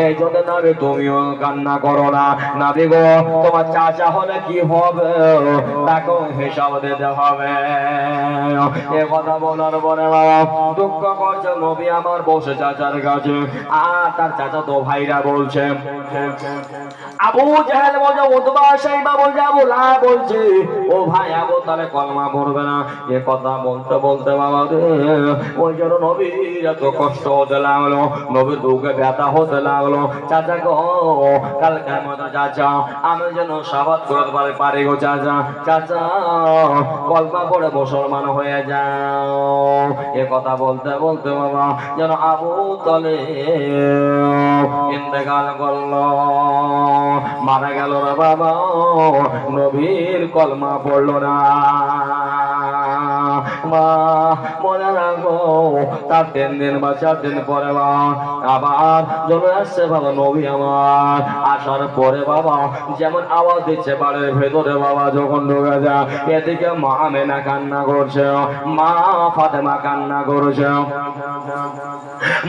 এই জন্য নবী তুমিও কান্না করো না। নবী গো, তোমার চাচা হলে কি হবে, তাকেও হিসাব দিতে হবে। এ কথা বলার পরে বাবা দুঃখ করছে নবী আমার বসে চাচার কাছে, আর তার চাচা তো ভাইরা বলছে, আবু জাহেল বলছে, উতবা সাইবা বলছে, আবু লাহাব বলছে, ও ভাই আবু তাহলে কলমা পড়বে না। এ কথা বলতে বলতে বাবা রে, ওই জন্য নবীর এত কষ্ট হতে লাগলো, নবীর বুকে ব্যথা হতে লাগলো। চাচা গো, কালকের মতো চাচা আমি যেন সাবাত করে পারি গো চাচা, চাচা কলমা পড়ে মুসলমান হয়ে যাও। এ কথা বলতে বলতে বাবা যেন আবু তলে ইন্তেকাল করলো, মারা গেল রে বাবা, নবীর কলমা পড়লো না। মা মনে রাখো, তার 3 দিন বা 4 দিন পরে আবার চলে আসছে বাবা নবী আমার। আসার পরে বাবা যেমন আওয়াজ দিচ্ছে বাড়ির ভেতরে বাবা, যখন ঢুকে যায় এদিকে মা আমেনা কান্না করছে, মা ফাতেমা কান্না করছে,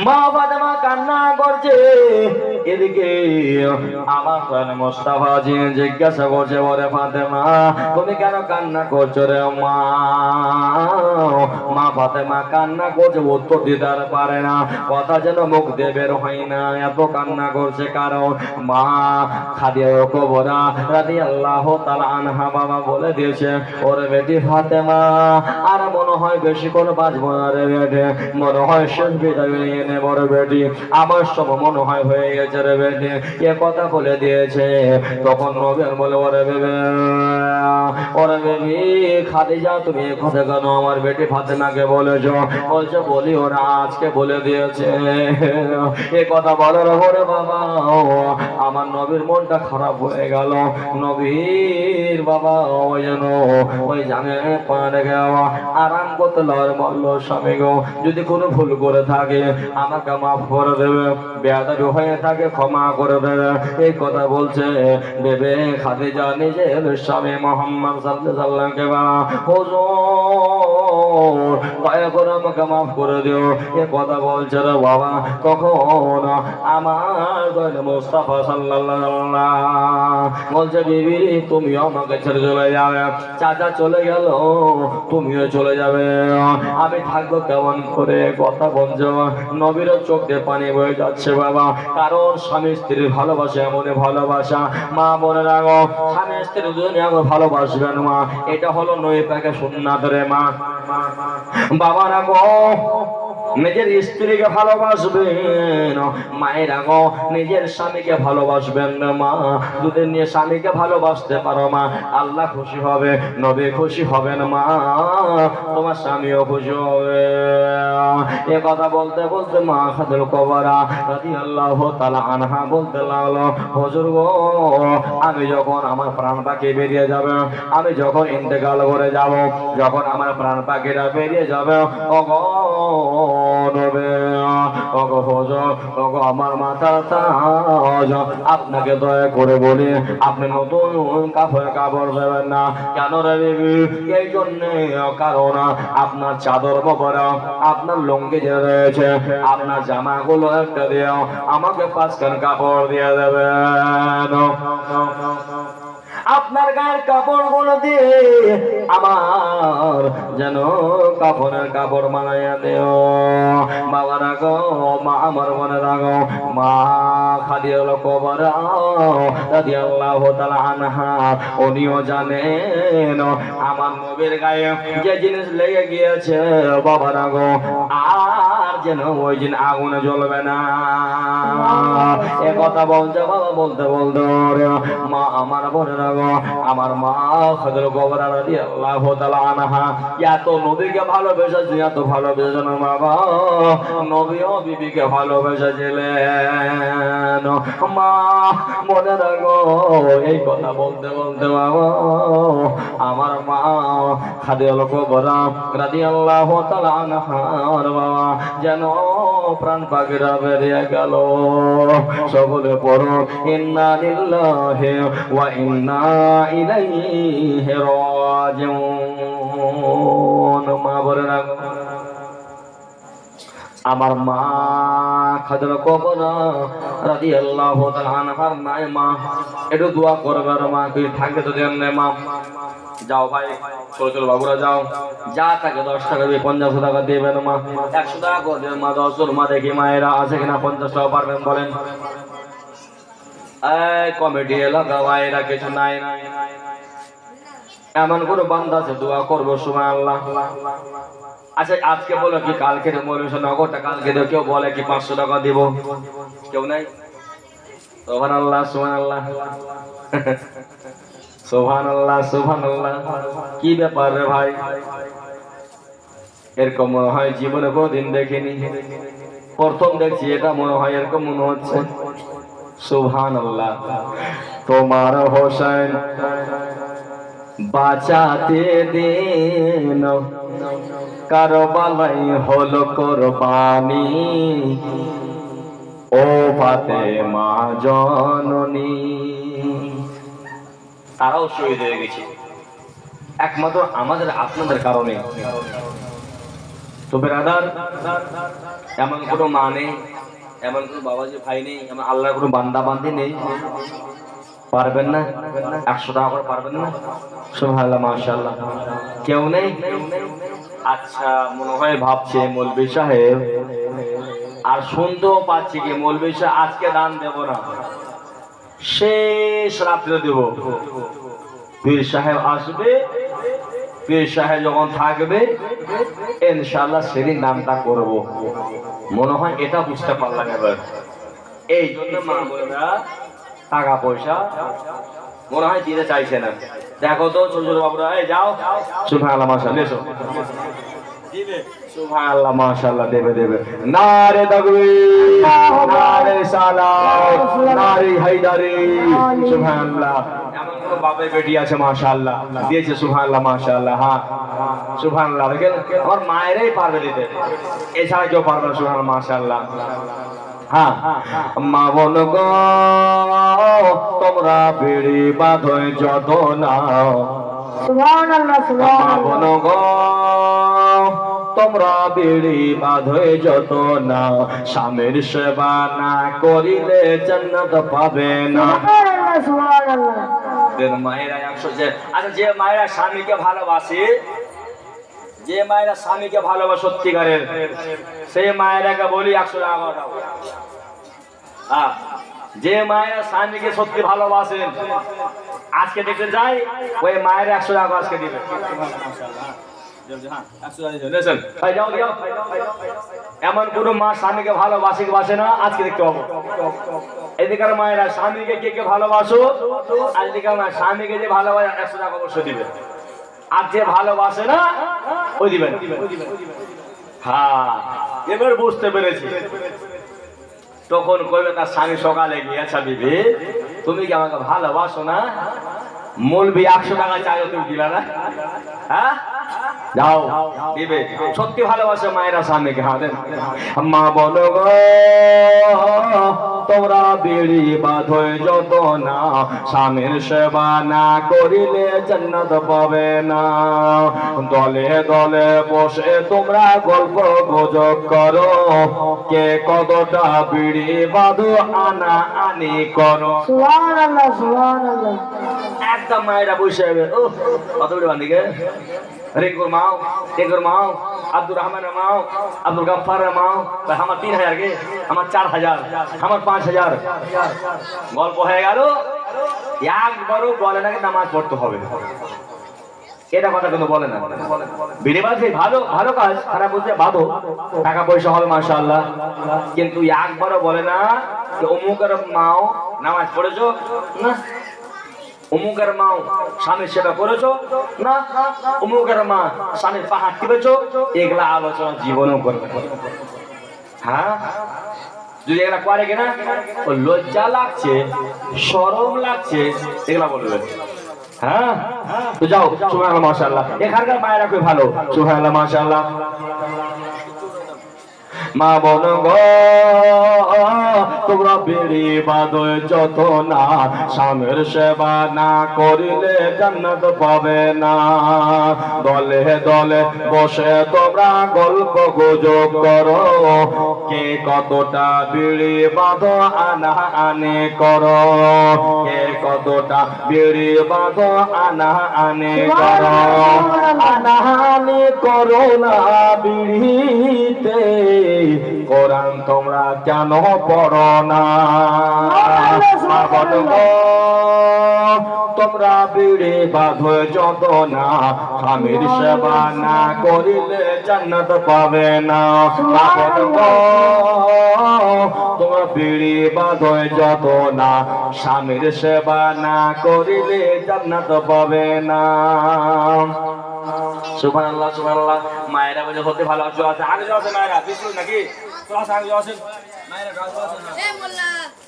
মা ফাতেমা কান্না করছে। এদিকে আমার প্রাণ মোস্তাফা জি জিজ্ঞাসা করছে, ওরে ফাতেমা তুমি কেন কান্না করছো রে মা? মা ফাতেমা কান্না করছে, উত্তর দিতে আর পারে না, কথা যেন মুখ দিয়ে বের হয় না, এত কান্না করছে। কারণ মা খাদিজা কুবরা রাদিয়াল্লাহু তাআলা আনহা বাবা বলে দিয়েছে, ওরে বেটি ফাতেমা আর মনে হয় বেশিক্ষণ বাঁচবো না রে বেটি, মনে হয় শেষ বিদায় নিয়ে নেব রে বেটি, আমার সব মনে হয় হয়ে গেছে রে বেটি। এ কথা বলে দিয়েছে। তখন নবী বলে, ওরে বেবি, ওরে বেবি খাদিজা তুমি এ কথা কেন আমার বেটি ফাতেমাকে বলেছো? বলছে বলি ওরা আজকে বলে দিয়েছে। এ কথা বলার পরে বাবা আমার নবীর মনটা খারাপ হয়ে গেল। নবীর বাবা ওই যেন ওই জানে পানে গেওয়া আরাম করতে লড় বলল, স্বামী গো যদি কোনো ভুল করে থাকে আমাকে মাফ করে দেবে, বেয়াদবি হয়ে থাকে ক্ষমা করে দেবে। এই কথা বলছে ভেবে খাদিজা নিজের স্বামী মুহাম্মদ সাল্লাল্লাহু আলাইহি ওয়াসাল্লামকে বাবা হুজুর দয়া করে আমাকে মাফ করে দিও, এ কথা বলছে রে বাবা। তখন আমার দয়াল মুস্তাফা সাল্লাল্লাহু আলাইহি ওয়াসাল্লাম বলছে, বিবি তুমি আমাকে ছেড়ে চলে যাবে, চাচা চলে গেল তুমিও চলে যাবে, আমি থাকবো কেমন করে? কথা বলছে নবীর চোখ দিয়ে পানি বয়ে যাচ্ছে বাবা। কারণ স্বামী স্ত্রীর ভালোবাসা এমনই ভালোবাসা, মা বলে রাখো স্বামী স্ত্রী দুজনে আগে ভালোবাসবেন মা, এটা হলো নবী পাকের সুন্নাত রে মা। বাবা রাখো নিজের স্ত্রীকে ভালোবাসবেন, মায়ের আগো নিজের স্বামীকে ভালোবাসবেন না মা। যদি নিয়ে স্বামীকে ভালোবাসতে পারো মা, আল্লাহ খুশি হবে, নবী খুশি হবেন মা, তোমার স্বামীও খুশি হবে। এ কথা বলতে বলতে মা খাদিজা কুবরা রাদিয়াল্লাহু তাআলা আনহা বলতে লাগলো, হুজুর গো আমি যখন আমার প্রাণ পাখি বেরিয়ে যাবে, আমি যখন ইন্তেকাল করে যাব, যখন আমার প্রাণ পাখিরা বেরিয়ে যাবে, ওগো আমার মাথার তাজ আপনাকে দয়া করে বলি আপনি নতুন কাপড় দেবেন না। কেন রে বিবি? এই জন্যে কারণ আপনার চাদর মোবারক, আপনার লুঙ্গি যে রয়েছে, আপনার জামাগুলো একটা দিও, আমাকে 5 খান কাপড় দিয়ে দেবেন। আপনার গায়ের কাপড়গুলো দিয়ে আমার যেন কাপড়ের কাপড় বানাইয়া দেও। বাবা রাখো মা আমার মনে রাখো, মা খাদিজা কুবরা রাদিয়াল্লাহু তাআলা আনহা উনিও জানেন আমার নবীর গায়ে যে জিনিস লেগে গিয়েছে বাবা রাখো আর যেন ওই দিন আগুনে জ্বলবে না। এ কথা বলতে বাবা বলতে বলতে মা আমার মনে রাখো, আমার মা খাদিজা কুবরা রাদিয়াল্লাহু তাআলা আনহা এত নবীকে ভালোবেসেছে, এত ভালোবেসেছেন বাবা, নবীও বিবিকে ভালোবেসেছিলেন। মা মনে রাখো এই কথা বলতে বলতে বাবা আমার মা খাদিজা কুবরা রাদিয়াল্লাহু তাআলা আনহার বাবা যেন প্রাণ পাখিরা বেরিয়ে গেল। সকলে পড়ো ইন্না লিল্লাহি ওয়া ইন্না ইলাইহি রাজিউন। মা বলে রাখো আমার মা খাজরা কবরা রাদিয়াল্লাহু তাআলা আনহার নাই মা একটু দোয়া করবে আর মা তুই থাকবে তো দেন না মা যাও ভাই চলো চলো বাবুরা যাও যা থাকে 10 টাকা দিয়ে 50 টাকা দেবেন মা 100 টাকা করে দেবেন মা 10 মা দেখি মায়েরা আছে কিনা 50 টাকা পারবেন বলেন এই কমিটি এলাকা ভাইরা কিছু নাই এমন কোনো বান্দা আছে দোয়া করবো সুবহানাল্লাহ আচ্ছা আজকে বলো কি কালকে মৌলভী নগরটা কালকে কেউ বলে কি 500 টাকা দিব কেউ নাই সুবহানাল্লাহ সুবহানাল্লাহ সুবহানাল্লাহ সুবহানাল্লাহ কি ব্যাপার রে ভাই এরকম মনে হয় জীবনে কোনোদিন দেখিনি প্রথম দেখছি এটা মনে হয় এরকম মনে হচ্ছে সুবহানাল্লাহ তোমার হোসেন বাঁচাতে দিন কারবালাই হলো কুরবানি ও ফাতেমা জননী তারাও শহীদ হয়ে গেছে একমাত্র আমাদের আপনাদের কারণে তো বেরাদার এমন কোনো মা নেই এমন কোনো বাবাজি ভাই নেই এমন আল্লাহর কোনো বান্দা বান্দি নেই পারবেন না 100 টাকা করে পারবেন না সুবহানাল্লাহ মাশাআল্লাহ কেউ নেই আচ্ছা মনে হয় ভাবছে মৌলভী সাহেব আর শুনতেও পাচ্ছি কি মৌলভী সাহেব আজকে দান দেব না শেষ রাত্রে দেব পীর সাহেব আসবে পীর সাহেব যখন থাকবে ইনশাআল্লাহ সেদিন দানটা করব মনে হয় এটা বুঝতে পারলাম এবার এই জন্য মা বোনেরা টাকা পয়সা মনে হয় দিতে চাইছে না দেখো তো ছোট ছোট বাবুরা এই যাও সুবহানাল্লাহ মাশাআল্লাহ এসো দিবে সুবহানাল্লাহ মাশাআল্লাহ দেবে দেবে নারে তাকবীর নারে সালাত নারে হায়দারি সুবহানাল্লাহ এমন কোন বাপের বেটি আছে মাশাআল্লাহ দিয়েছে সুবহানাল্লাহ মাশাআল্লাহ হ্যাঁ সুবহানাল্লাহ দেখেন আমার মায়েরাই পারবে দিতে এছাড়া কেউ পারবে না সুবহানাল্লাহ মাশাআল্লাহ হ্যাঁ মা বোন গো তোমরা বিড়ি বাঁধো যত না সুবহানাল্লাহ সুবহানাল্লাহ মা বোন গো তোমরা বিড়ি বাঁধো যত না স্বামীর সেবা না করিলে জান্নাত পাবে না সুবহানাল্লাহ সুবহানাল্লাহ দেন মায়েরা 100 আচ্ছা যে মায়েরা স্বামীকে ভালোবাসে যে মায়েরা স্বামীকে ভালোবাসে সত্যিকারের সেই মায়েরাকে বলি 100 টাকা দাও হ্যাঁ যে মায়েরা স্বামীকে সত্যি ভালোবাসেন আজকে দেখতে যাই ওই মায়েরা 100 টাকা আজকে দিবে এমন কোন মা স্বামীকে ভালোবাসে না আজকে দেখতে পাবো এদিকার মায়েরা স্বামীকে কে ভালোবাসো আজদিকার মা স্বামীকে যে ভালোবাসে 100 টাকা অবশ্যই দিবে আর যে ভালোবাসে না ওই দিবেন হ্যাঁ এবার বুঝতে পেরেছি তখন কইবে তার স্বামী সকালে গিয়ে আচ্ছা বিবি তুমি কি আমাকে ভালোবাসো না মৌলভী 100 টাকা চাইও তুমি দিলা না হ্যাঁ যাও দিবে সত্যি ভালোবাসে মায়েরা স্বামীকে হ্যাঁ দেন মা বলো গো তোমরা বিড়ি বাঁধো যত না স্বামীর সেবা না করিলে জান্নাত পাবে না দলে দলে বসে তোমরা গল্প গুজব করো কে কতটা বিড়ি বাঁধো আনা আনি করো সুবহানাল্লাহ সুবহানাল্লাহ একদম মায়েরা বসে ও কত বিড়ি বাঁধিকে রিঙ্কুর মাও টেঙ্গুর মাও আব্দুর রহমানের মাও আব্দুল গফফারের মাও আমার 3000 কে আমার 4000 আমার 5000 গল্প হয়ে গেল একবারও বলে না নামাজ পড়তে হবে এটা কথা কিন্তু বলে না বিড়ি বাঁধে ভালো ভালো কাজ খারাপ বলতে বাঁধো টাকা পয়সা হবে মাশাআল্লাহ কিন্তু একবারও বলে না যে অমুকের মাও নামাজ পড়েছো না অমুকের মাও স্বামীর সেবা করেছো না অমুকের মা স্বামীর পাহাড় টিপেছো এগুলা আলোচনা জীবনেও করবে হ্যাঁ যদি এগুলা করে কিনা ও লজ্জা লাগছে শরম লাগছে এগুলা বলবে হ্যাঁ তো যাও সুবহানাল্লাহ মাশাআল্লাহ এখানকার মায়েরা খুব ভালো সুবহানাল্লাহ মাশাআল্লাহ মা বোন গো তোমরা বিড়ি বাঁধো যত না, স্বামীর সেবা না করিলে জান্নাত পাবে না। দলে দলে বসে তোমরা গল্প গুজব করো, কে কতটা বিড়ি বাঁধো আনা আনি করো, কে কতটা বিড়ি বাঁধো আনা আনি করো। আনা আনি করো না বিড়িতে, কোরআন তোমরা কেন পড়ো না? তোমরা বিড়ি বাঁধো যত না, স্বামীর সেবা না করিলে জান্নাত পাবে না। তোমরা বিড়ি বাঁধো যত না, স্বামীর সেবা না করিলে জান্নাত পাবে না। সুবহানাল্লাহ সুবহানাল্লাহ। মায়েরা বলে হতে ভালো আছে, আগে যাও আছে মায়েরা, বিষ্ণু নাকি আগে যাও আছেন মায়েরা,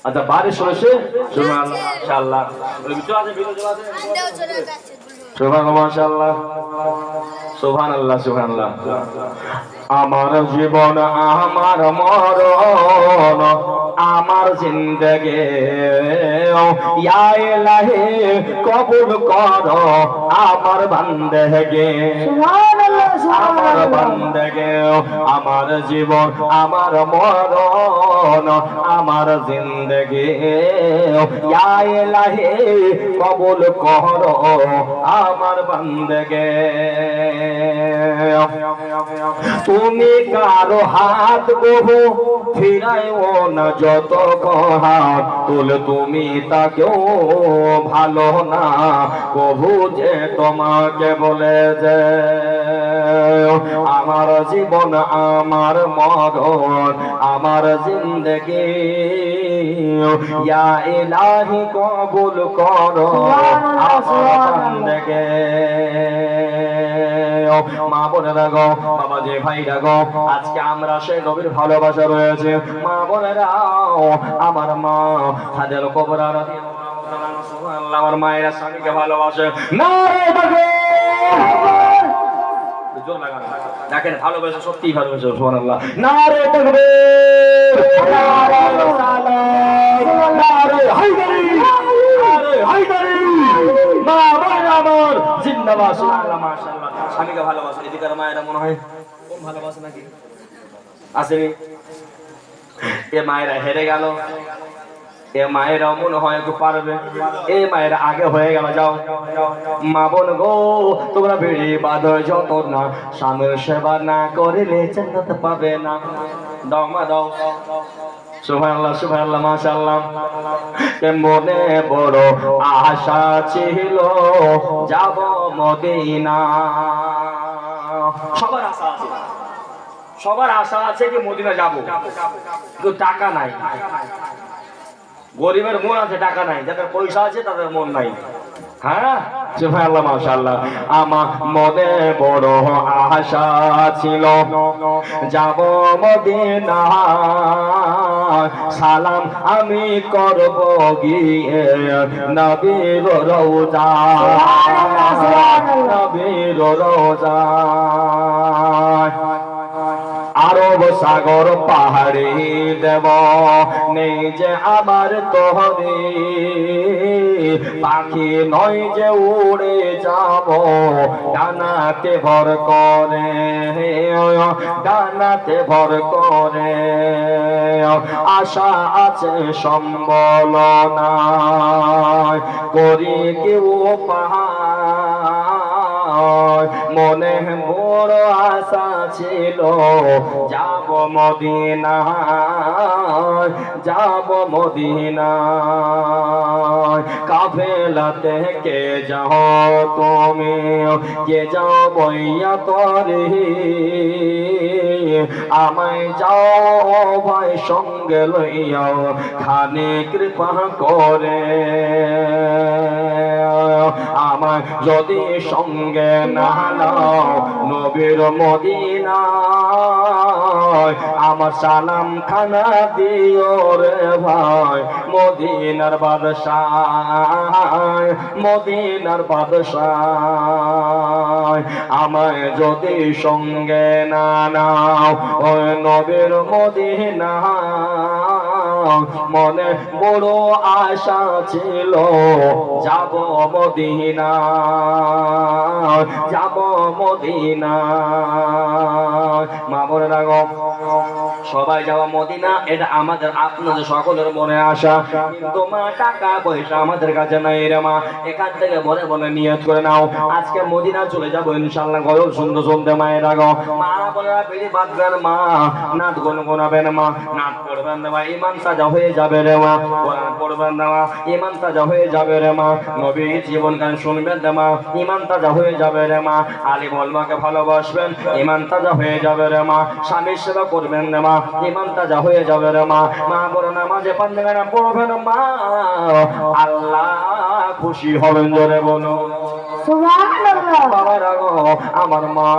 আচ্ছা বাড়ি শুনেছে। সুবহানাল্লাহ মাশাআল্লাহ, ভিতরে আছে ভিতরে আছে সুবহানাল্লাহ মাশাআল্লাহ সুবহানাল্লাহ সুবহানাল্লাহ। আমার জীবন আমার মরণ আমার জিন্দেগি, ইয়া ইলাহি কবুল করো আমার বান্দেগে, আমার বান্দেগে। আমার জীবন আমার মরণ আমার জিন্দেগি, ইয়া ইলাহি কবুল করো আমার বান্দেগে। তুমি কারো হাত বহু ফিরাইও না, যত হাত তুলে তুমি তাকেও ভালো না কবু যে তোমাকে বলে যে আমার জীবন আমার মরণ আমার জিন্দেগি, ইয়া ইলাহি কবুল করো আমার বান্দেগে। মা বোনেরা গো, বাবা যে ভাইরা গো, আজকে আমরা সেই নবীর ভালোবাসা রয়েছে। মা বোনেরাও আমার মা হাজার কবরা রাদিয়াল্লাহু, আমার মায়েরা স্বামীকে ভালোবাসে। নারে তাকবীর, জোর লাগান দেখেন ভালোবাসা সত্যিই ভালোবাসে। সুবহানাল্লাহ। নারে তাকবীর, নারে সালাম, নারে হায়দারি, নারে হায়দারি। মা বোনেরা আমার জিন্দাবাদ। সুবহানাল্লাহ মাশাআল্লাহ। স্বামীকে ভালোবাসে, এদিকার মায়েরা মনে হয় কোন ভালোবাসে নাকি আসেনি? এ মায়েরা হেরে গেল, এ মায়েরা মনে হয় একটু পারবে, এ মায়েরা আগে হয়ে গেল। যাও মা বোন গো, তোমরা বিড়ি বাঁধো যত না, স্বামীর সেবা না করিলে জান্নাত পাবে না। দাও মা দাও। সুবহানাল্লাহ সুবহানাল্লাহ মাশাআল্লাহ। মনে বড় আশা ছিল যাব মদিনা, সবার আশা আছে, সবার আশা আছে কি মদিনা যাব, কিন্তু টাকা নাই। গরিবের মন আছে, টাকা নাই। যাদের পয়সা আছে তাদের মন নাই। হ্যাঁ সুবহানাল্লাহ মাশাআল্লাহ। আমার মনে বড় আশা ছিল যাব মদিনা, সালাম আমি করব গিয়ে নবীর রওজা, নবীর রওজা। আরব সাগর পাহাড়ি দেব নেই যে আমার তোহরে, পাখি নয় যে উড়ে যাব ডানাতে ভর করে, ডানাতে ভর করে। আশা আছে সম্বল নাই, করি কেউ পাহাড়, মনে বড় আশা ছিল যাব মদিনায়, যাব মদিনায়। কাফেলাতে কে যাও তুমি, কে যাও বইয়া তরে, আমায় যাও ভাই সঙ্গে লইয়াও খানি কৃপা করে। আমায় যদি সঙ্গে না নাও নবীর মদিনা, ভাই আমার সালাম খানা দিও রে ভাই মদিনার বাদশাহ মদিনার বাদশাহ আমায় যদি সঙ্গে না নাও ওই নবীর মদিনা মনে বড় আশা ছিল যাব মদিনা যাব মদিনা মা বলে রাখো সবাই যাওয়া মদিনা এটা আমাদের আপনাদের সকলের মনে আশা কিন্তু মা টাকা পয়সা আমাদের কাছে নাই রে মা এখান থেকে বলে বলে নিয়ত করে নাও আজকে মদিনা চলে যাবো ইনশাআল্লাহ গয়ল শুনতে শুনতে মায়ের রাখো মা বলে বেড়ি বাঁধবেন মা নাচ গুনগুনাবেন মা নাচ পড়বেন না মা ইমান তাজা হয়ে যাবে রে মা কোরআন পড়বেন না মা ইমান তাজা হয়ে যাবে রে মা নবীর জীবন গান শুনবেন না মা ইমান তাজা হয়ে যাবে রে মা আলিম ওলামাকে ভালোবাসবেন ইমান তাজা হয়ে যাবে রে মা স্বামীর সেবা করবেন না মা ইমান তাজা হয়ে যাবে রে মা মা বড় নামাজে পান্ডে না পড়বেন মা আল্লাহ খুশি হবেন জোরে বলো আমার মা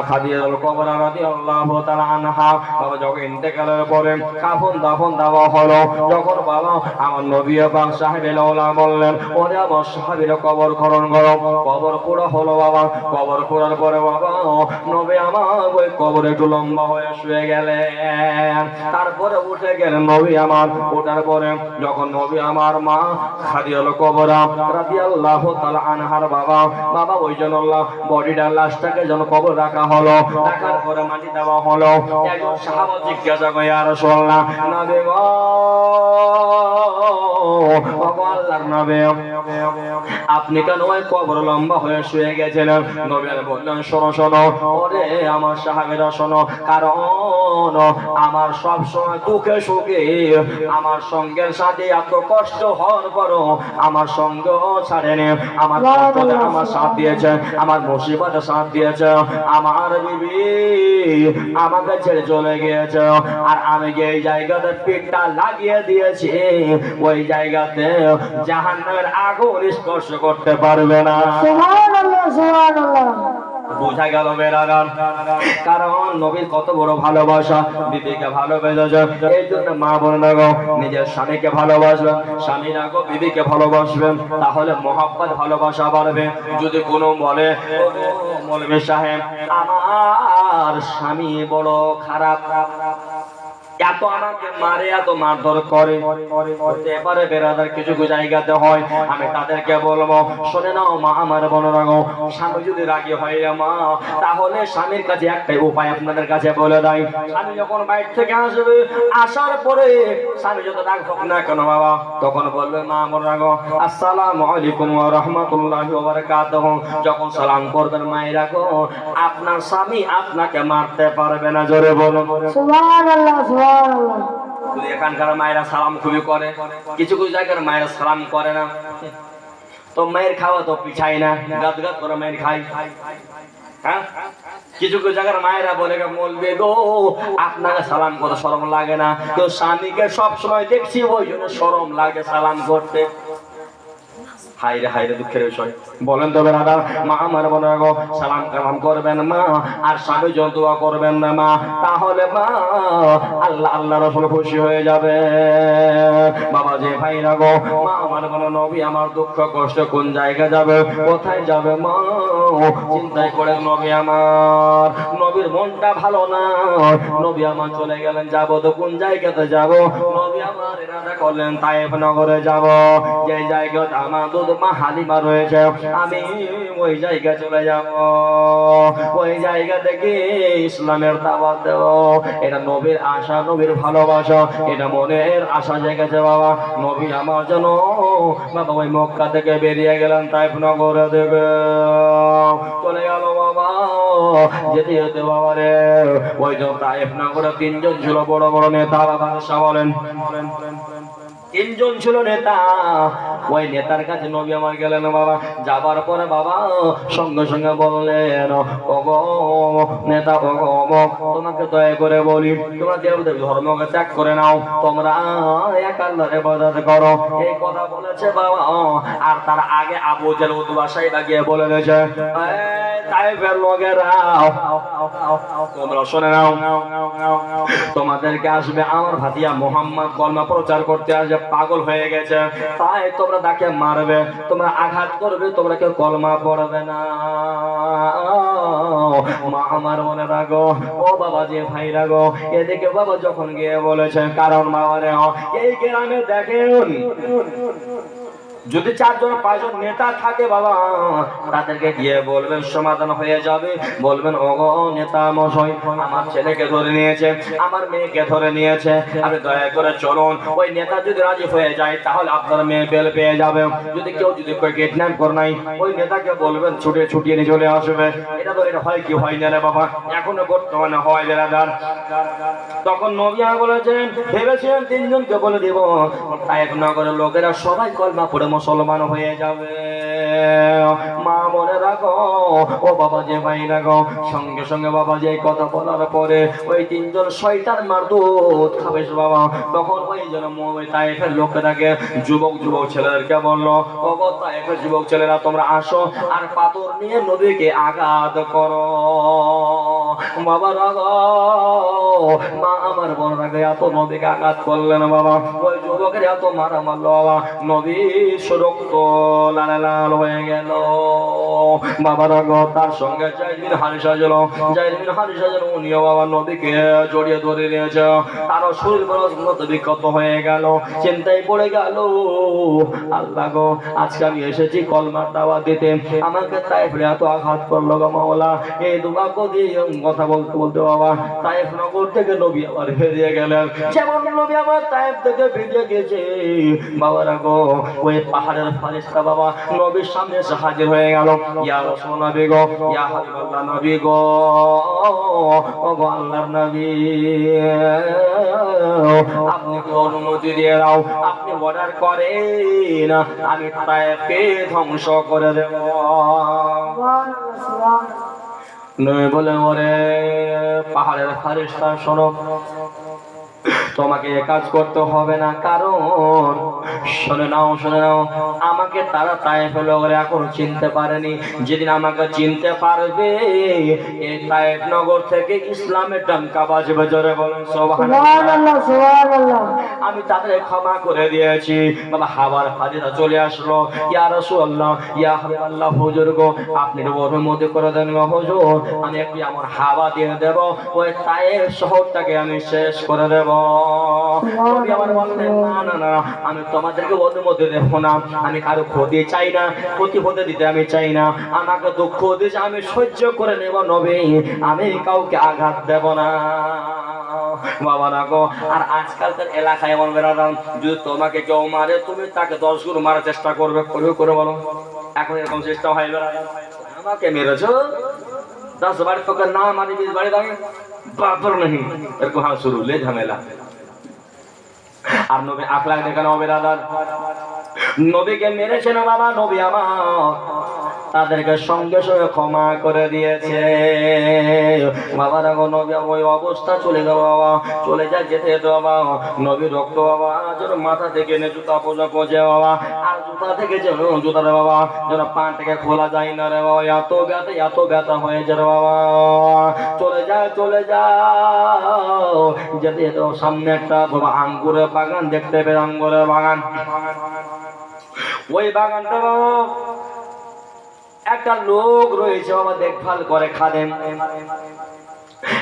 খাদিজাতুল কুবরা রাদিয়াল্লাহু তাআলা আনহা বাবা যখন ইন্তেকালের পরে কাফন দাফন দেওয়া হলো যখন বাবা আমার নবী পাক সাহেবে লাউলা বললেন ওরে আমার সাহাবীরা কবর খনন করো কবর পোড়া হলো বাবা কবর পোড়ার পরে বাবা নবী আমার ওই কবরে একটু লম্বা হয়ে শুয়ে গেলেন তারপরে উঠে গেলেন নবী আমার ওঠার পরে যখন নবী আমার মা খাদিজাতুল কুবরা রাদিয়াল্লাহু তাআলা আনহার বাবা বাবা ওই জন্য বডিটা লাশটাকে যেন কবর রাখা হলো রাখার পরে মাটি দেওয়া হলো একজন সাহাবা জিজ্ঞাসা করে ইয়া রাসূলুল্লাহ নবী গো আল্লাহর নবী আপনি কেন ওই কবর লম্বা হয়ে শুয়ে গেছিলেন নবী বললেন শোনো শোনো ওরে আমার সাহাবীরা শোনো কারণ আমার সব সময় দুঃখে সুখে আমার সঙ্গের সাথে এত কষ্ট হওয়ার পরও আমার সঙ্গ ছাড়েনি আমার কষ্টে আমার সাথ দিয়েছে আমার মুসিবতে সাথ দিয়েছে আমার বিবি আমাকে ছেড়ে চলে গিয়েছে আর আমি যে এই জায়গাতে পিঠটা লাগিয়ে দিয়েছি ওই জায়গাতে জাহান্নামের আগুন স্পর্শ করতে পারবে না সুবহানাল্লাহ সুবহানাল্লাহ বোঝা গেল বেরাগান কারণ নবীর কত বড় ভালোবাসা বিবিকে ভালোবেসেছে এই জন্য মা বোনেরা গো নিজের স্বামীকে ভালোবাসবেন স্বামীরা গো বিবিকে ভালোবাসবেন তাহলে মহব্বত ভালোবাসা বাড়বে যদি কোনো বলে মৌলভী সাহেব আমার স্বামী বড় খারাপ এত আমাকে মারে এত মারধর করে এবারে বেরাদার কিছু জায়গাতে হয় আমি তাদেরকে বলবো শুনে নাও মা আমার বোনেরা গো স্বামী যদি রাগী হয় রে মা তাহলে স্বামীর কাছে একটাই উপায় আপনাদের কাছে বলে দেয় স্বামী যখন বাইরে থেকে আসবে আসার পরে স্বামী যত রাগ হোক না কেন বাবা তখন বলবে মা বোনেরা গো আসসালামু আলাইকুম ওয়া রাহমাতুল্লাহি ওয়া বারাকাতুহু যখন সালাম করবেন মায়েরা গো আপনার স্বামী আপনাকে মারতে পারবে না জোরে বলুন সুবহানাল্লাহ এখানকার মায়েরা সালাম খুবই করে কিছু কিছু জায়গার মায়েরা সালাম করে না তো মায়ের খাওয়া তো পিছাই না গাদ গাদ করে মায়ের খাই হ্যাঁ কিছু কিছু জায়গার মায়েরা বলে বলবে গো আপনাকে সালাম করতে শরম লাগে না তো স্বামীকে সব সময় দেখছি ওই জন্য শরম লাগে সালাম করতে হাইরে হাইরে দুঃখের বিষয় বলেন তো বেরাদার মা আমার বোনেরা গো সালাম কালাম করবেন মা আর স্বামী যখন দোয়া করবেন না মা তাহলে মা আল্লাহ আল্লাহ রাসূল খুশি হয়ে যাবে বাবা যে ভাইরা গো মা আমার বোন নবী আমার দুঃখ কষ্ট কোন জায়গা যাবে কোথায় যাবে মা চিন্তাই করে নবী আমার নবীর মনটা ভালো না নবী আমার চলে গেলেন যাব তো কোন জায়গাতে যাব নবী আমার ইরাদা করলেন তায়েফ নগরে যাব যে জায়গাটা আমার মা হালিমা রয়েছে আমি ওই জায়গা চলে যাব ওই জায়গা থেকে ইসলামের দাওয়াত দেব এটা নবীর আশা নবীর ভালোবাসা এটা মনের আশা জেগেছে বাবা নবী আমার জন্য বাবা ওই মক্কা থেকে বেরিয়ে গেলেন তাইফ নগরে দেবে চলে গেল বাবা যেতে যেতে বাবা রে ওই যে তাইফ নগরে তিনজন ছিল বড় বড় নেতা বাবা বলেন তিনজন ছিল নেতা ওই নেতার কাছে নবী আমার গেলেন বাবা যাবার পরে বাবা সঙ্গে সঙ্গে বললেন ওগো নেতা ওগো তোমাকে দয়া করে বলি তোমরা দেবদেব ধর্মকে ত্যাগ করে নাও তোমরা এক আল্লাহর ইবাদত করো এই কথা বলেছে বাবা আর তার আগে আবু জাহল উতবা সাইবা গিয়ে বলে দিয়েছে তায়েফের লোকেরা তোমরা শুনে নাও, তোমাদেরকে আসবে আমার ভাতিজা মুহাম্মদ কলমা প্রচার করতে আসবে, পাগল হয়ে গেছে, তাই তোমরা তাকে মারবে, তোমরা আঘাত করবে, তোমরা কেউ কলমা পড়বে না। মা আমার মনে রাখো, ও বাবা যে ভাই রাখো, এদিকে বাবা যখন গিয়ে বলেছে, কারণ বাবা রে এই গ্রামে দেখেন যদি 4 জন 5 জন নেতা থাকে বাবা, তাদেরকে গিয়ে বলবেন সমাধান হয়ে যাবে, বলবেন ওগো নেতা মশাই আমার ছেলেকে ধরে নিয়েছে, আমার মেয়েকে ধরে নিয়েছে, আপনি দয়া করে চলুন, ওই নেতা যদি রাজি হয়ে যায় তাহলে আপনার মেয়ে বেল পেয়ে যাবে, যদি কেউ যদি কিডন্যাপ করে নাই ওই নেতাকে বলবেন ছুটিয়ে নিয়ে চলে আসবে। এটা তো এটা হয় কি হয় না রে বাবা, এখনো বর্তমানে হয় বেরাদার। তখন নবী বলেছেন, ভেবেছিলেন 3 জনকে বলে দিব, তায়েফ নগরের লোকেরা সবাই কলমা পড়ে মুসলমান হয়ে যাবে। মা মনে রাখো, ও বাবা যে ভাই রাখো, সঙ্গে সঙ্গে বাবা যে কথা বলার পরে ওই 3 জন শয়তান মারদুত খাবেশ বাবা, তখন ওই জন ওই তায়েফের লোকেরাকে যুবক ছেলেদেরকে বললো, ও গো তায়েফের যুবক ছেলেরা তোমরা আসো আর পাথর নিয়ে নবীকে আঘাত করো। বাবা রাগো, মা আমার বোন রাগে এত নবীকে আঘাত করলেন বাবা, ওই যুবকের এত মারা মারলো বাবা, নবী রক্ত লাল লাল হয়ে গেল। বাবা রাগো, তার সঙ্গে জাইদ হারিসা যেন উনিও বাবা নবীকে জড়িয়ে ধরে নিয়েছে, তারও শরীর মতো বিক্ষত হয়ে গেল, চিন্তায় পড়ে গেল, আল্লাহ গো আজকে আমি এসেছি কলমার দাওয়াত দিতে, আমাকে তায়েফে এত আঘাত করলো গো মাওলা। এই দুবাক্য দিয়ে কথা বলতে বাবা তায়েফ নগর থেকে নবী আবার বেরিয়ে গেলেন। যেমন নবী আবার তায়েফ থেকে বেরিয়ে গেছে বাবারা গো, ওই পাহাড়ের ফারিস্তা বাবা নবীর সামনে এসে হাজির হয়ে গেল। ইয়া রাসূল নবী গো, ইয়া হাবিবাল্লাহ নবী গো, ও গো আল্লাহর নবী, আপনি কি অনুমতি দিয়ে দাও, আপনি অর্ডার করেন আমি তায়েফকে ধ্বংস করে দেব। নবী বলে, ওরে পাহাড়ের ফারিস্তা শোনো, তোমাকে এ কাজ করতে হবে না, কারণ শুনে নাও আমাকে তারা তায়েফের লোকেরা এখনো চিনতে পারেনি, যেদিন আমাকে চিনতে পারবে এই তায়েফ নগর থেকে ইসলামের ডাঙ্কা বাজবে। জোরে বলুন সুবহানাল্লাহ সুবহানাল্লাহ। আমি তাদের ক্ষমা করে দিয়েছি। বাবা হাওয়ার ফারিস্তা চলে আসলো, ইয়া রাসূলুল্লাহ, ইয়া হাবিবাল্লাহ, হুজুর গো আপনি অনুমতি করে দেন গো হুজুর, আমি একটু আমার হাওয়া দিয়ে দেব, ওই তায়েফ শহরটাকে আমি শেষ করে দেব। নবী আমার বললেন, না আমি তোমাদেরকে অনুমতি দেব না, আমি কারো ক্ষতি চাই না, ক্ষতি হতে দিতে আমি চাই না, আমাকে দুঃখ দিয়েছে আমি সহ্য করে নেব নবী, আমি কাউকে আঘাত দেব না। বাবা রাখো, আর আজকালকার এলাকায় এমন বেড়াতাম, যদি তোমাকে কেউ মারে তুমি তাকে 10 গুণ মারার চেষ্টা করবে, করে বলো, এখন এরকম চেষ্টা হয় বেড়া, আমাকে মেরেছো 10 বাড়ি তোকে না মারি 20 বাড়ি দাঁড়ে বাপর नहीं, এরকম হাল শুরু ले ঝামেলা। আর নবী আখলাক দেখানো হবে দাদা, নবীকে মেরেছে না বাবা, নবী আমার তাদেরকে সঙ্গে সঙ্গে ক্ষমা করে দিয়েছে। বাবা রাখো, নবী ওই অবস্থা চলে গেল বাবা, চলে যায় যেতে বাবা, নবী রক্ত বাবা যেন মাথা থেকে নে জুতা পর্যন্ত পৌঁছে বাবা, আর জুতা থেকে যেন জুতারে বাবা যেন পা থেকে খোলা যায় না রে বাবা, এত ব্যথা হয়েছে রে বাবা। চলে যাও যেতে সামনে একটা বাবা আঙ্গুরের বাগান দেখতে পেয়ে, আঙ্গুরের বাগান, ওই বাগানটা বাবা একটা লোক রয়েছে বাবা দেখভাল করে, খাদেম,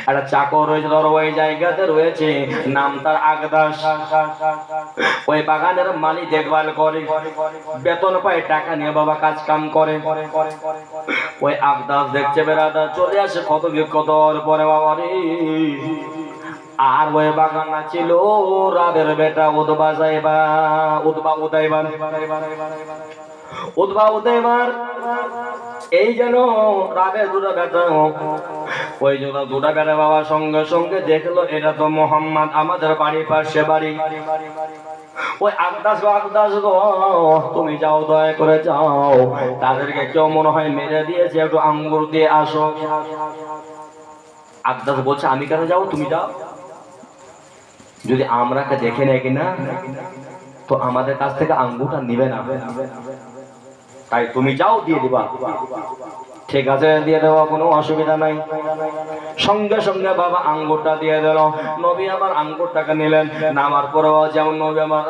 একটা চাকর রয়েছে ধরো ওই জায়গাতে রয়েছে, নাম তার আগদাস। ওই বাগানের মালিক দেখভাল করে, বেতন পায়, টাকা নিয়ে বাবা কাজ কাম করে। ওই আগদাস দেখছে বেড়াদা চলে আসে কত বিক্ষত পরে বাবা রে। আর ওই বাগান ছিল রাবের বেটা উদবাইবার, এই যেন রাবের দুটা বেটা, ওই জন্য দুটা বেটা বাবা সঙ্গে সঙ্গে দেখলো এটা তো মোহাম্মদ, আমাদের বাড়ির পাশে বাড়ি। ওই আগদাস গো তুমি যাও, দয়া করে যাও, তাদেরকে কেউ মনে হয় মেরে দিয়েছে, একটু আঙ্গুর দিয়ে আসো। আগদাস বলছে আমি কেন যাবো, তুমি যাও, যদি আমরাকে দেখে নেয় কিনা তো আমাদের কাছ থেকে আঙ্গুরটা নিবে না, তাই তুমি যাও, দিয়ে দিবা। ঠিক আছে, দিয়ে দেওয়া, কোনো অসুবিধা নাই। সঙ্গে সঙ্গে বাবা আঙ্গুরটা দিয়ে দিল। নবী আমার আঙ্গুরটাকে নিলেন, নামার পরেও যেমন নবী আমার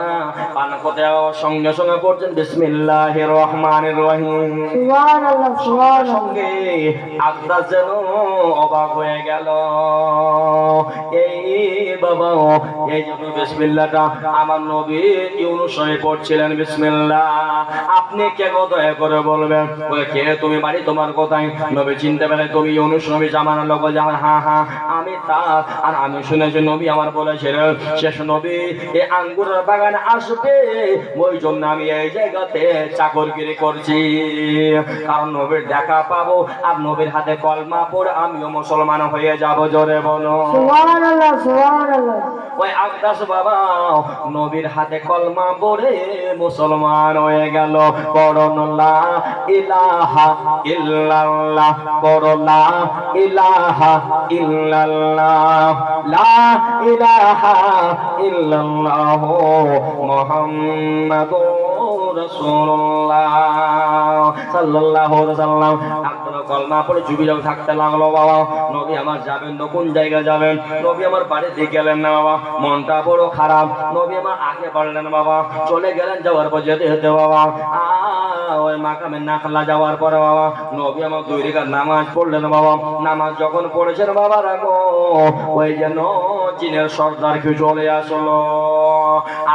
পান করতে যাওয়ার সঙ্গে সঙ্গে পড়ছেন বিসমিল্লাহির রহমানির রহিম, সুবহানাল্লাহ সুবহানাল্লাহ। সঙ্গে আব্বাস যেন অবাক হয়ে গেল। এই বাবা, এই জন্য বিসমিল্লাহটা আমার নবী ইউনূস নবী পড়ছিলেন বিসমিল্লাহ। আপনি কে গো দয়া করে বলবেন? বলে কে তুমি? বাড়ি তোমার কোথায়? নবী চিনতে পেরে তুমি ইউনূস নবী জামানার লোক। যেমন হ্যাঁ হ্যাঁ আমি তা। আর আমি শুনেছি নবী আমার বলেছিলেন শেষ নবী এই আঙ্গুরের বাগানে আসবে, ওই জন্য আমি এই জায়গাতে চাকরগিরি করছি, কারণ নবীর দেখা পাবো আর নবীর হাতে কলমা পড়ে আমিও মুসলমান হয়ে যাব। জোরে বলো সুবহানাল্লাহ সুবহানাল্লাহ। ওই আব্বাস বাবা নবীর হাতে কলমা পড়ে মুসলমান হয়ে গেল। পড়ুন লা ইলাহা ইল্লাল্লাহ, পড়ো লা ইলাহা ইল্লাল্লাহ, লা ইলাহা ইল্লাল্লাহ মুহাম্মাদুর রাসূলুল্লাহ সাল্লাল্লাহু আলাইহি ওয়াসাল্লাম। কলমা পড়ে চুপি থাকতে লাগলো। বাবা নবী আমার যাবেন তো কোন জায়গায় যাবেন? নবী আমার বাড়িতে গেলেন না বাবা, মনটা বড় খারাপ। নবী আমার আগে বাড়লেন বাবা, চলে গেলেন। যাওয়ার পর যেতে যেতে বাবা ওই মাকামে নাখলা যাওয়ার পরে বাবা নবী আমার 2 রাকাত নামাজ পড়লেন বাবা। নামাজ যখন পড়েছেন বাবা রাখো, ওই যেন জিনের সর্দার কেউ চলে আসলো।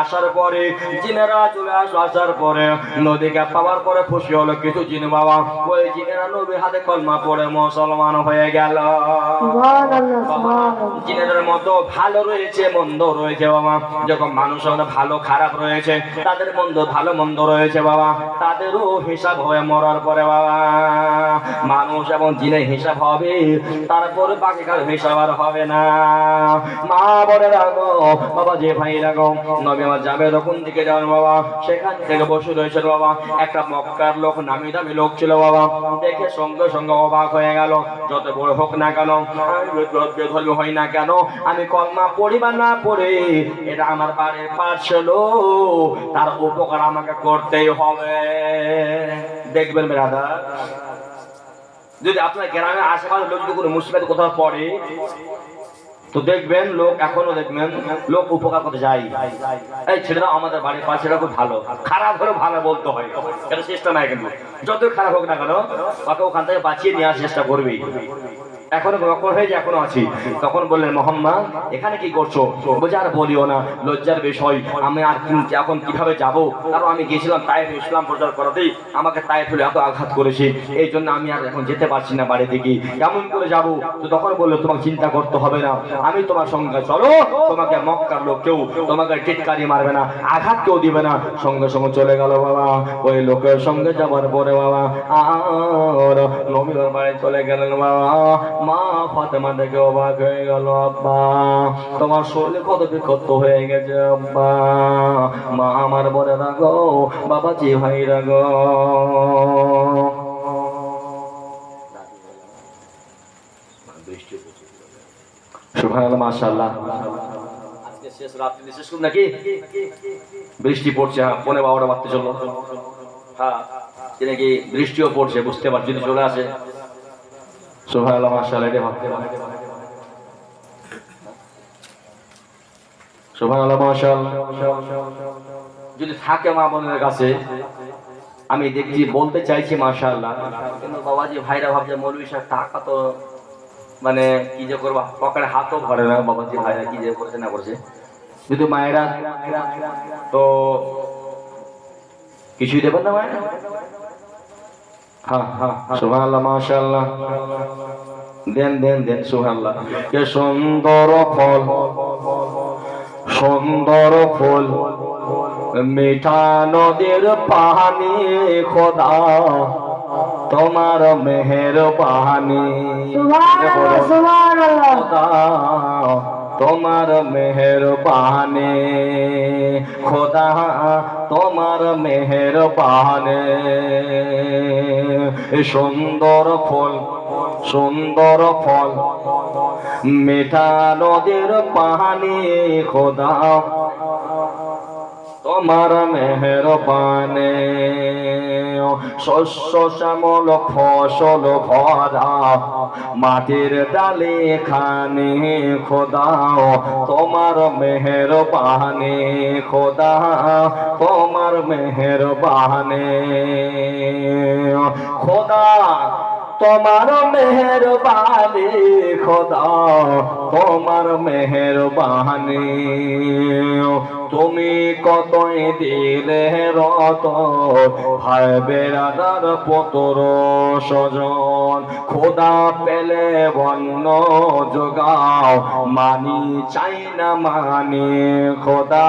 আসার পরে জিনেরা চলে আসার পরে নদীকে পাওয়ার পরে খুশি হলো কিছু জিন বাবা। ওই জিনেরা নবীর হাতে কলমা পড়ে মুসলমান হয়ে গেল। সুবহানাল্লাহ সুবহানাল্লাহ। জিনেদের মতো ভালো রয়েছে মন্দ রয়েছে বাবা। যখন মানুষ ভালো খারাপ রয়েছে, তাদের মন্দ ভালো মন্দ রয়েছে বাবা, তাদেরও হিসাব হয়ে মরার পরে বাবা মানুষ এবং জিনের হিসাব হবে, তারপরে বাকি কার হিসাব আর হবে না। মা বলে রাখো বাবা, যে ভাই রাখো নবী আমার যাবে তখন দিকে যান বাবা। সেখান থেকে বসে রয়েছে বাবা একটা মক্কার লোক, নামি দামি লোক ছিল বাবা। দেখে সঙ্গে সঙ্গে অবাক হয়ে গেল। যত বড় হোক না কেন, আমি ধর্মী হই না কেন, আমি কলমা পড়ি বা না পড়ি, এটা আমার বাড়ির পাশে লোক, তার উপকার আমাকে করতেই হবে। দেখবেন ব্রাদার, যদি আপনার গ্রামে আশেপাশে লোক যদি কোনো মুসিবত কোথাও পড়ে, তো দেখবেন লোক এখনো দেখবেন লোক উপকার করতে যায়। এই ছেলেরা আমাদের বাড়ির পাশে খুব ভালো, খারাপ হলেও ভালো বলতে হয়, এটা চেষ্টা নাই। কিন্তু যত খারাপ হোক না কেন তাকে ওখান থেকে বাঁচিয়ে নেওয়ার চেষ্টা করবেই। এখনো রকম হয়ে যে এখনো আছি। তখন বললেন মোহাম্মদ এখানে কি করছো? বলছে আর বলিও না, লজ্জার বিষয়, আমি আর এখন কিভাবে যাব? কারণ আমি গিয়েছিলাম তায়েফ ইসলাম প্রচার করাতেই, আমাকে তায়েফ হলে এত আঘাত করেছে, এই জন্য আমি আর এখন যেতে পারছি না বাড়ি থেকে, কেমন করে যাব? তো তখন বললো তোমাকে চিন্তা করতে হবে না, আমি তোমার সঙ্গে চলো, তোমাকে মক্কার লোক কেউ তোমাকে টিটকারি মারবে না, আঘাত কেউ দিবে না। সঙ্গে সঙ্গে চলে গেল বাবা। ওই লোকের সঙ্গে যাবার পরে বাবা আর নবীর বাড়ি চলে গেলেন বাবা। মা ফাতেমা দেখে অবাক হয়ে গেল, আব্বা তোমার শরীরে কত বিক্ষত হয়ে গেছে আব্বা। মা আমার বলে রাখো বাবা, জি ভাই রাখো। সুবহানাল্লাহ মাশাআল্লাহ। আজকে শেষ রাত্রি শেষ করুন নাকি? বৃষ্টি পড়ছে, হ্যাঁ 12:15 বাজতে চললো। হ্যাঁ নাকি বৃষ্টিও পড়ছে, বুঝতে পারছি, যদি চলে আসে। সুবহানাল্লাহ মাশাআল্লাহ। এটা ভাবতে সুবহানাল্লাহ মাশাআল্লাহ। যদি থাকে মা বোনের কাছে, আমি দেখছি বলতে চাইছি মাশাআল্লাহ, কিন্তু বাবাজি ভাইরা ভাবছে মৌলভী সাহেব টাকা তো মানে কি যে করবা, পকেটে হাতও ভরে না। বাবাজি ভাইরা কি যে করেছে না করেছে, যদি মায়েরা তো কিছুই দেবেন না মায়েরা। হ্যাঁ হ্যাঁ সুবহানাল্লাহ মাশাআল্লাহ। দেন দেন দেন সুবহানাল্লাহ। কে সুন্দর ফল, সুন্দর ফুল, মিঠা নদীর পানি, খোদা তোমার মেহেরবানি, সুবহানাল্লাহ সুবহানাল্লাহ। খোদা তোমার মেহেরবানি, খোদা তোমার মেহেরবানি। সুন্দর ফুল, সুন্দর ফল, মিঠা নদীর পানি, খোদা তোমার মেহেরবানে শস্য শ্যামল ফসল ভরা মাটির ডালে খানে খোদা তোমার মেহেরবানে খোদা তোমার মেহেরবানে খোদা তোমার মেহেরবানি খোদা তোমার মেহেরবানি তুমি কতই দিলে রত ভাই বেড়াদার পতর স্বজন খোদা পেলে বন্য যোগাও মানি চাই না মানি খোদা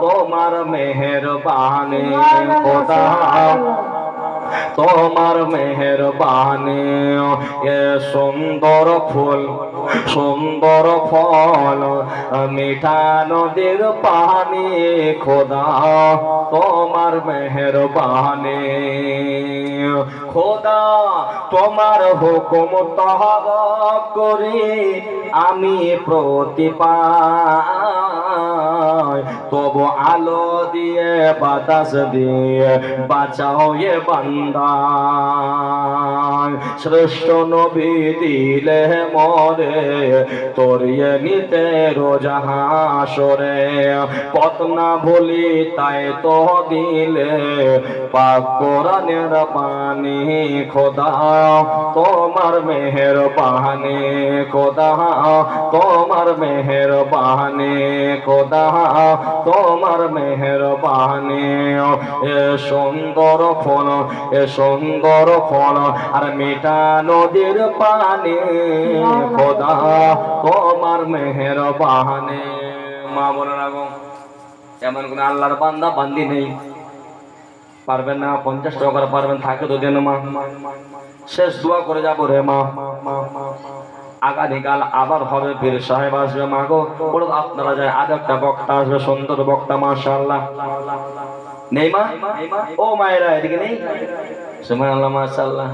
তোমার মেহেরবানি খোদা তোমার মেহেরবানি এ সুন্দর ফুল সুন্দর ফল মিঠা নদীর পানি খোদা তোমার মেহেরবানি খোদা তোমার হুকুম তহব করি আমি প্রতিপাই তবু আলো দিয়ে বাতাস দিয়ে বাঁচাও এ বান্দা শ্রেষ্ঠ নবী দিলে মরে তোরিয়ে নিতে রোজাহাসরে পথ না ভুলি তাই তো দিলে পাক কোরআনের পানি খোদা তোমার মেহেরবানি খোদা তোমার মেহেরবানি খোদা তোমার মেহেরবানি এ সুন্দর ফল এ সুন্দর ফল আর মিঠা নদীর পানি খোদা তোমার মেহেরবানি মা বলে রাখো এমন কোন আল্লাহর বান্দা বান্দি নেই পারবেন না 50 টাকা করে পারবেন থাকে তো দেন মা শেষ দোয়া করে যাবো রে মা আগামীকাল আবার হবে পীর সাহেব আসবে মা গো বলো আপনারা যায় আর একটা বক্তা আসবে সুন্দর বক্তা মাশাআল্লাহ নেই মা ও মায়েরা এদিকে নেই সুবহানাল্লাহ মাশাআল্লাহ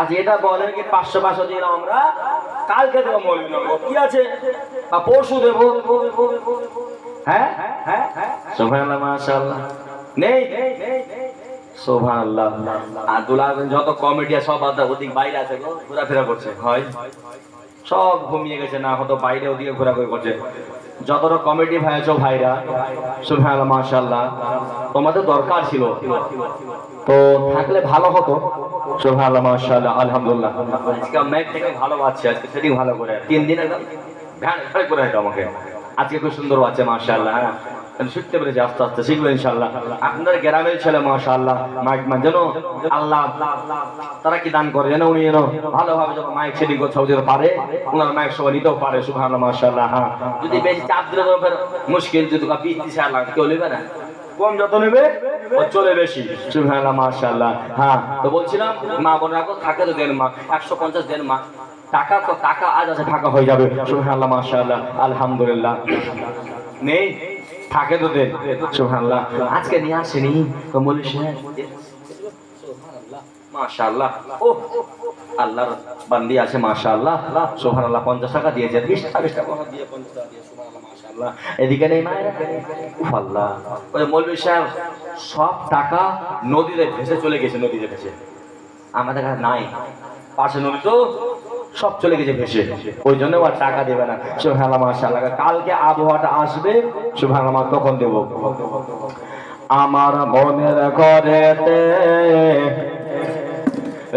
আজ এটা বলেন কি 500 দিলাম আমরা কালকে দেবো মৌলবি কি আছে বা পরশু দেবো হ্যাঁ সুবহানাল্লাহ মাশাআল্লাহ নেই সুবহানাল্লাহ আব্দুল্লাহ যত কমিটি সব আদা ওদিক বাইরে আছে গো ঘোরাফেরা করছে হয় সব ঘুমিয়ে গেছে না হয়তো বাইরে ওদিকে ঘোরাঘুরি করছে যতটা কমিটি ভাই আছো ভাইরা সুবহানাল্লাহ মাশাআল্লাহ তোমাদের দরকার ছিল তো থাকলে ভালো হতো সুবহানাল্লাহ মাশাআল্লাহ আলহামদুলিল্লাহ আজকে ম্যাচ থেকে ভালো আছে আজকে সেটিং ভালো করে 3 দিন একদম গান করে দাও আমাকে আজকে খুব সুন্দর আছে মাশাআল্লাহ শিখতে পেরেছি আস্তে আস্তে শিখবে ইনশাআল্লাহ আপনাদের গ্রামের ছেলে মাশাআল্লাহ মাইক যেন আল্লাহ তারা কি দান করে যেন উনি যেন ভালোভাবে যখন মাইক সেটিং করতে সব পারে ওনার মাইক সবাই নিতেও পারে সুবহানাল্লাহ মাশাআল্লাহ হ্যাঁ যদি বেশি চাপ দিলে তো ফের মুশকিল যদি বিত্তি সার লাগে কেউ নেবে না কম যত নেবে ও চলে বেশি সুবহানাল্লাহ মাশাআল্লাহ হ্যাঁ তো বলছিলাম মা বোনরা থাকে তো দেন মা 150 দেন মা টাকা তো টাকা আজ আছে টাকা হয়ে যাবে সুবহানাল্লাহ মাশাআল্লাহ আলহামদুলিল্লাহ নেই থাকে তো দেন সুবহানাল্লাহ আজকে নিয়ে আসেনি তো বলিস সুবহানাল্লাহ মাশাআল্লাহ ও আল্লাহর বান্দি আছে মাশাআল্লাহ সুবহানাল্লাহ 50 টাকা দিয়েছে 20 টাকা দিয়ে 50 টাকা দিয়ে সুবহানাল্লাহ মাশাআল্লাহ এদিকে নেই মায়েরা আল্লাহ ওই মৌলভী সাহেব সব টাকা নদীতে ভেসে চলে গেছে নদীতে ভেসে আমাদের কাছে নাই পাশে নদী তো সব চলে গেছে ভেসে ওই জন্য আর টাকা দেবে না সুবহানাল্লাহ মাশাআল্লাহ কালকে আবহাওয়াটা আসবে সুবহানাল্লাহ তখন দেব আমার মনের ঘরেতে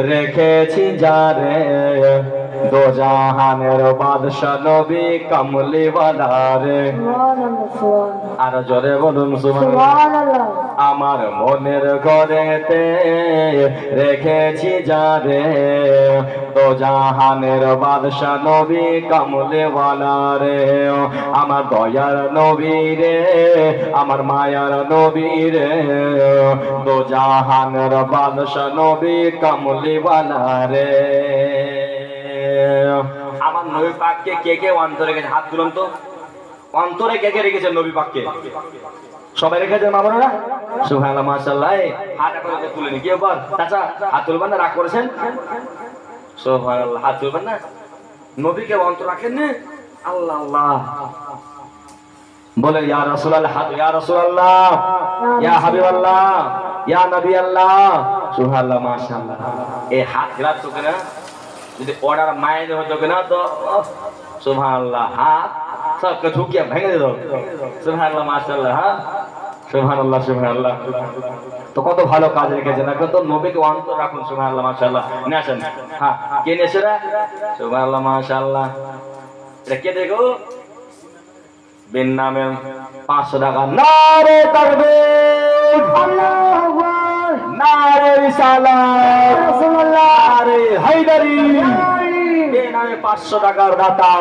রেখেছি যারে দো জাহানের বাদশা নবী কামলিওয়ালা রে আর জোরে বলুন সুবহানাল্লাহ আমার মনের ঘরেতে রেখেছি যারে দো জাহানের বাদশা নবী কামলিওয়ালা রে আমার দয়ার নবী রে আমার মায়ার নবী রে দো জাহানের বাদশা নবী কামলিওয়ালা রে আমার নবী পাককে কে কে অন্তরে রেখেছে হাত তুলুন তো অন্তরে কে কে রেখেছেন নবী পাককে সবাই রেখেছেন মা বোনেরা সুবহানাল্লাহ মাশাআল্লাহ হাত করে তুলে নি কি ব্যাপার চাচা হাত তুলবেন না রাগ করেছেন সুবহানাল্লাহ হাত তুলবেন না নবীকে অন্তর রাখেন না আল্লাহ আল্লাহ বলে ইয়া রাসূলুল্লাহ, ইয়া রাসূলুল্লাহ, ইয়া হাবিবাল্লাহ, ইয়া নবী আল্লাহ। সুবহানাল্লাহ, মাশাআল্লাহ। এই হাত হিলাতো কিনা যদি অর্ডার মাইনে হতো কিনা তো সুবহানাল্লাহ, হাত সবকে ঢুকিয়ে ভেঙে দিত। সুবহানাল্লাহ, মাশাআল্লাহ। হ্যাঁ, সুবহানাল্লাহ, সুবহানাল্লাহ। তো কত ভালো কাজ রেখেছেন, কত নবীকে অন্তর রাখুন। সুবহানাল্লাহ, মাশাআল্লাহ। নিয়ে আসেন। হ্যাঁ, কে নিয়েছে রে? সুবহানাল্লাহ, মাশাআল্লাহ। এটা কে দেখো বিন নামে 500 টাকা। নারে তাকবীর, আল্লাহু আকবার, নারে রিসালাত, রাসূলুল্লাহ, নারে হায়দারি। এই নামে 500 টাকার দাতা।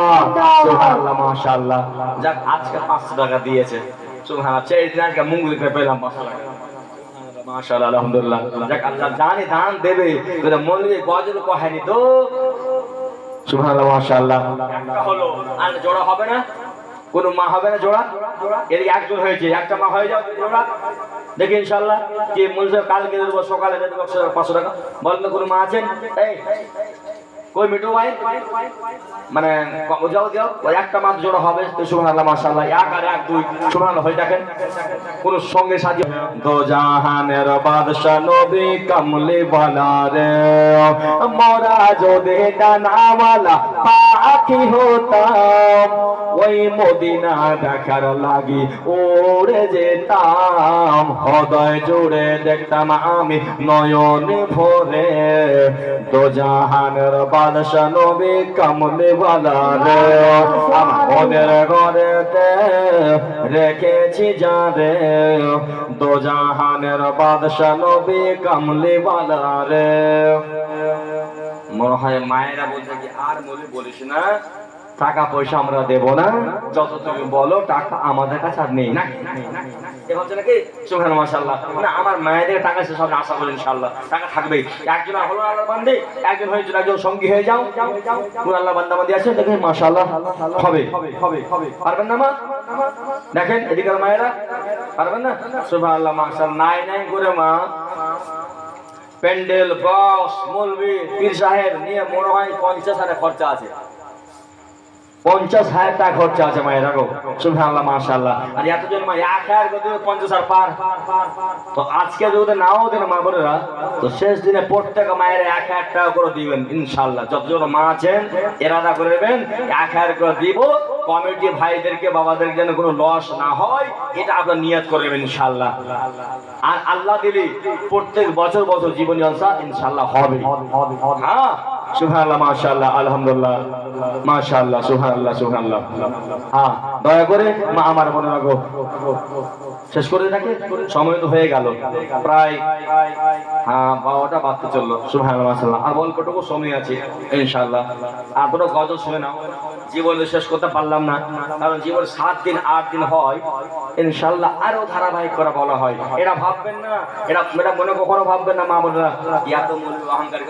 সুবহানাল্লাহ, মাশাআল্লাহ। যাক, আজকে 500 টাকা দিয়েছে। সুবহানাল্লাহ, সেই দিন আজকে মুঙ্গলি করে পেলাম 500 টাকা। মাশাআল্লাহ, আলহামদুলিল্লাহ। যাক, আল্লাহ জানি দান দেবে, কিন্তু মৌলবি গজল কহেনি তো। সুবহানাল্লাহ, মাশাআল্লাহ। একটা হলো, আর জোড়া হবে না? কোন মা হবে না জোড়া? এর একজন হয়েছে, একটা মা হয়ে যাবে জোড়া। দেখি ইনশাআল্লাহ কি মূলসে কালকে দেবো, সকালে দেবো 500 টাকা। বলেন না, কোন মা আছেন? এই কই মিটু ভাই, মানে যাও যাও, ওই একটা মাত্র জোড়া হবে। সুবহানাল্লাহ, মাশাআল্লাহ। 1 আর 1 2 সুবহানাল্লাহ হয়ে দেখেন কোন সঙ্গে সাজি। দো জাহানের বাদশা নবী কামলি ওয়ালা রে, মোরা যদি ডানাওয়ালা পাখি হতাম, ওই মদিনা দেখার লাগি উড়ে যেতাম। হৃদয় জুড়ে দেখতাম আমি নয়ন ভরে, দো জাহানের বাদশা নবী কামলি ওয়ালা রে, মনের ঘরেতে রেখেছি যারে, দো জাহানের বাদশা নবী কামলি ওয়ালা রে। মনে হয় মায়েরা বলছে কি, আর মনে বলিস না, টাকা পয়সা আমরা দেব না, যত তুমি বলো টাকা আমাদের কাছে আর নেই। না হচ্ছে নাকি? সুবহানাল্লাহ, মাশাআল্লাহ। না, আমার মায়েদের টাকা শেষ হবে আশা করি ইনশাআল্লাহ। টাকা থাকবেই। একজন হলো আল্লাহর বান্দে, একজন হয়েছে একজন সঙ্গী হয়ে যাও। কোন আল্লাহ বান্দা বান্দি আছে দেখেন, মাশাআল্লাহ হবে হবে হবে। পারবেন না মা? দেখেন এদিকের মায়েরা পারবেন না? সুবহানাল্লাহ, মাশাআল্লাহ। নাই নাই করে মা প্যান্ডেল, বক্স, মৌলবি, পীর সাহেব নিয়ে মনে হয় 50,000 খরচা আছে। 50,000 টাকা খরচা আছে মায়েরা গো। সুবহানাল্লাহ, মাশাআল্লাহ। আর এতজন মা 1,000 করে 50,000 পার। তো আজকে যদি নাও দেন মা বোনেরা, তো শেষ দিনে প্রত্যেক মায়ের 1,000 টাকা করে দিবেন ইনশাআল্লাহ। যতজন মা আছেন এরাদা করে দেবেন 1,000 করে দিব। কমিটি ভাইদেরকে বাবাদের যেন কোনো লস না হয়, এটা আপনারা নিয়ত করে নেবেন ইনশাআল্লাহ। আর আল্লাহ দিলে প্রত্যেক বছর বছর জীবন জলসা ইনশাআল্লাহ হবে। হ্যাঁ, সুবহানাল্লাহ, মাশাআল্লাহ, আলহামদুলিল্লাহ, মাশাআল্লাহ, সুবহানাল্লাহ, সুবহানাল্লাহ। হ্যাঁ, দয়া করে মা আমার মনে রাখো, শেষ করে নাকি সময় তো হয়ে গেল প্রায়। হ্যাঁ, 12টা বাজতে চললো। সুবহানাল্লাহ, মাশাআল্লাহ। আর অল্পটুকু সময় আছে ইনশাআল্লাহ। আর দুটো গজল শুনে নাও। জীবন শেষ করতে পারলাম না, কারণ জীবন 7 দিন 8 দিন হয় ইনশাআল্লাহ। আরো ধারাবাহিক করা বলা হয়। এটা ভাববেন না, এটা মনে কখনো ভাববেন না মা বোনেরা, এত মূল্য অহংকার